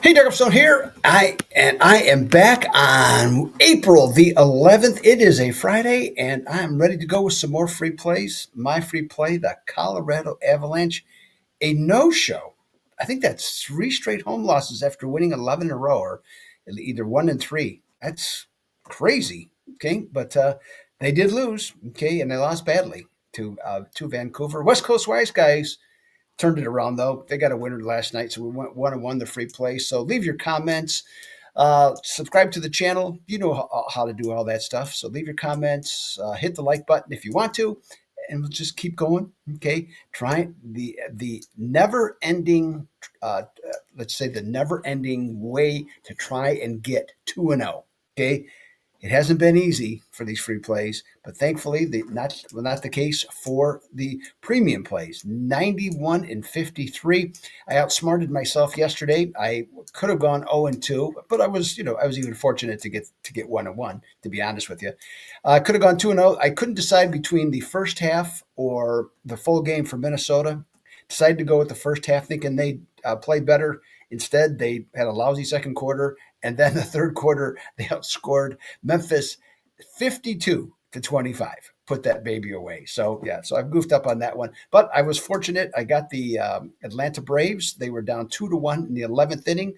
Hey, Doug Upstone here. I am back on April the 11th. It is a Friday, and I'm ready to go with some more free plays. My free play, the Colorado Avalanche, a no-show. I think that's three straight home losses after winning 11 in a row, or either 1 and 3. That's crazy. Okay, but they did lose. Okay, and they lost badly to Vancouver. West Coast Wise guys turned it around though. They got a winner last night, so we went 1-1 the free play. So leave your comments. Subscribe to the channel. You know how to do all that stuff. So leave your comments. Hit the like button if you want to, and we'll just keep going. Okay, try the never ending. Let's say the never ending way to try and get 2-0. Okay, it hasn't been easy for these free plays, but thankfully, not the case for the premium plays. 91 and 53. I outsmarted myself yesterday. I could have gone 0-2, but I was even fortunate to get 1-1. To be honest with you, I could have gone 2-0. I couldn't decide between the first half or the full game for Minnesota. Decided to go with the first half, thinking they play better. Instead, they had a lousy second quarter, and then the third quarter they outscored Memphis 52-25. Put that baby away. So yeah, so I've goofed up on that one, but I was fortunate. I got the Atlanta Braves. They were down 2-1 in the 11th inning.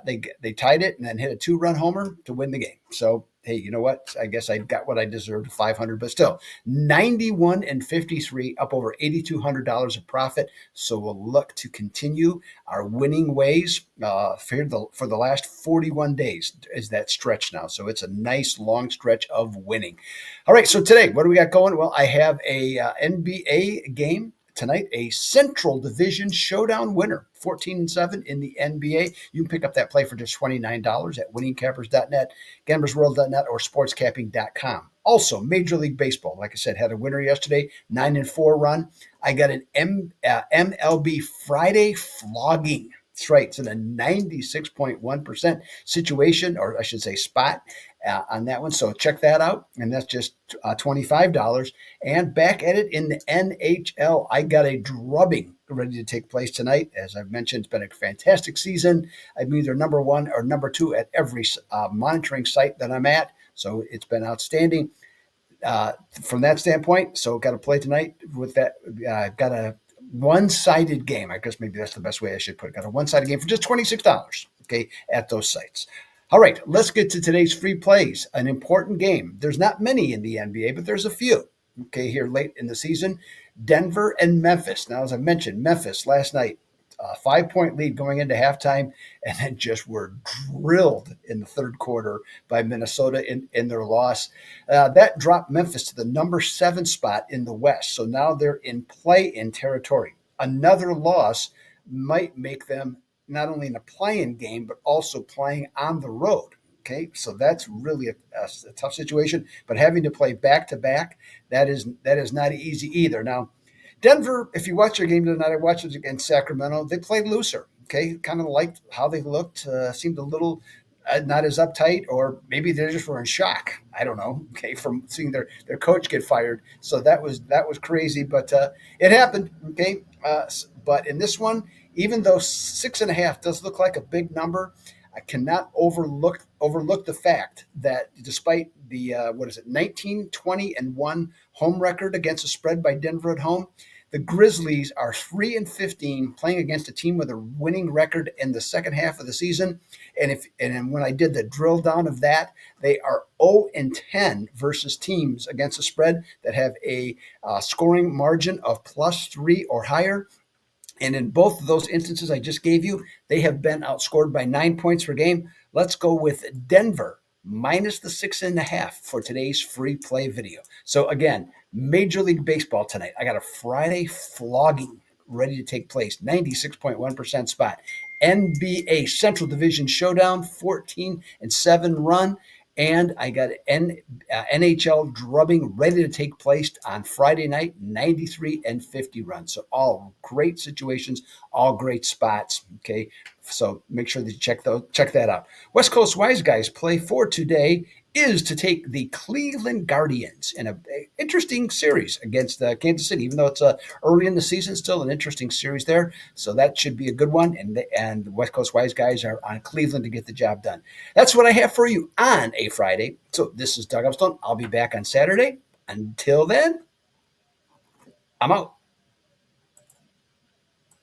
They tied it and then hit a two-run homer to win the game. So hey, you know what? I guess I got what I deserved, 500, but still 91 and 53, up over $8,200 of profit. So we'll look to continue our winning ways for the last 41 days is that stretch now. So it's a nice long stretch of winning. All right, so today, what do we got going? Well, I have a NBA game tonight, a Central Division Showdown winner, 14-7 in the NBA. You can pick up that play for just $29 at winningcappers.net, gamblersworld.net, or sportscapping.com. Also, Major League Baseball, like I said, had a winner yesterday, 9-4 run. I got an MLB Friday flogging. That's right. It's in a 96.1% situation, or I should say spot on that one. So check that out. And that's just $25. And back at it in the NHL, I got a drubbing ready to take place tonight. As I've mentioned, it's been a fantastic season. I'm either number one or number two at every monitoring site that I'm at. So it's been outstanding from that standpoint. So got to play tonight with that. Got a one-sided game. I guess maybe that's the best way I should put it. Got a one-sided game for just $26, okay, at those sites. All right, let's get to today's free plays. An important game. There's not many in the NBA, but there's a few, okay, here late in the season. Denver and Memphis. Now, as I mentioned, Memphis last night, 5-point lead going into halftime, and then just were drilled in the third quarter by Minnesota in their loss. That dropped Memphis to the number 7 spot in the West. So now they're in play-in territory. Another loss might make them not only in a play-in game, but also playing on the road. Okay, so that's really a tough situation. But having to play back-to-back, that is not easy either. Now, Denver, if you watch their game tonight, I watched it against Sacramento. They played looser. Okay, kind of liked how they looked. Seemed a little not as uptight, or maybe they just were in shock. I don't know. Okay, from seeing their coach get fired. So that was crazy, but it happened. Okay, but in this one, even though 6.5 does look like a big number, I cannot overlook the fact that despite the 19, 20-1 home record against the spread by Denver at home, the Grizzlies are 3-15 playing against a team with a winning record in the second half of the season. And when I did the drill down of that, they are 0-10 versus teams against the spread that have a scoring margin of +3 or higher. And in both of those instances I just gave you, they have been outscored by 9 points per game. Let's go with Denver minus the 6.5 for today's free play video. So again, Major League Baseball tonight. I got a Friday flogging ready to take place, 96.1% spot. NBA Central Division Showdown, 14-7 run. And I got NHL drubbing ready to take place on Friday night, 93-50 run. So all great situations, all great spots. Okay, so make sure that you check that out. West Coast Wise guys play for today is to take the Cleveland Guardians in a interesting series against Kansas City. Even though it's early in the season, still an interesting series there. So that should be a good one. And the West Coast Wise guys are on Cleveland to get the job done. That's what I have for you on a Friday. So this is Doug Upstone. I'll be back on Saturday. Until then, I'm out.